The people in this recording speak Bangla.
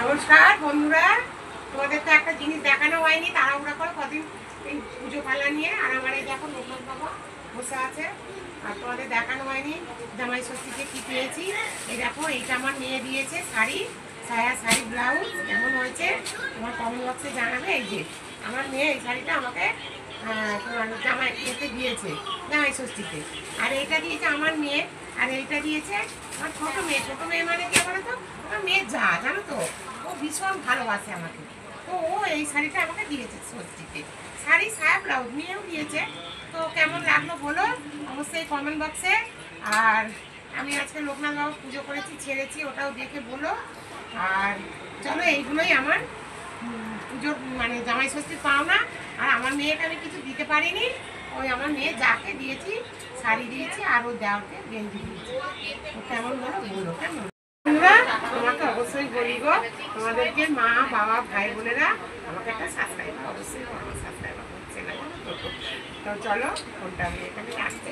নমস্কার বন্ধুরা, তোমাদের তো একটা জিনিস দেখানো হয়নি, তাড়াহুড়া করে কদিন এই পুজো পালা নিয়ে। আর আমার এই দেখো লোকনাথ বাবা বসে আছে, আর তোমাদের দেখানো হয়নি জামাই ষষ্ঠীতে কী পেয়েছি। এই দেখো, এইটা আমার মেয়ে দিয়েছে শাড়ি, সায়া শাড়ি ব্লাউজ কেমন হয়েছে তোমার কমেন্ট বক্সে জানাবে। এই যে আমার মেয়ে এই শাড়িটা আমাকে তোমার জামাই এতে দিয়েছে জামাই ষষ্ঠীতে। আর এইটা দিয়েছে আমার মেয়ে, আর এইটা দিয়েছে আমার ছোটো মেয়ে। ছোটো মেয়ে মানে কে বলো তো, আমার মেয়ে যা জানো তো, ও ভীষণ ভালোবাসে আমাকে। তো ও এই শাড়িটা আমাকে দিয়েছে ষষ্ঠীতে, শাড়ি সায়া ব্লাউজ মেয়েও দিয়েছে। তো কেমন লাগলো বলো অবশ্যই কমেন্ট বক্সে। আর আমি আজকে লোকনাথ বাবা পুজো করেছি, ছেড়েছি, ওটাও দেখে বলো। আর চলো, এইগুলোই আমার পুজোর মানে জামাই ষষ্ঠীর পাওনা। আর আমার মেয়েকে আমি কিছু দিতে পারিনি, ওই আমার মেয়ে যাকে দিয়েছি শাড়ি দিয়েছি, আর ওই দেওয়াকে গেঞ্জি দিয়েছি। তো কেমন বলো কেমন। তোমাকে অবশ্যই বলি গো, তোমাদেরকে মা বাবা ভাই বোনেরা আমাকে একটা সাবস্ক্রাইব অবশ্যই সাবস্ক্রাইব হচ্ছে না। তো চলো, ফোনটা আমি এখানে রাখতে।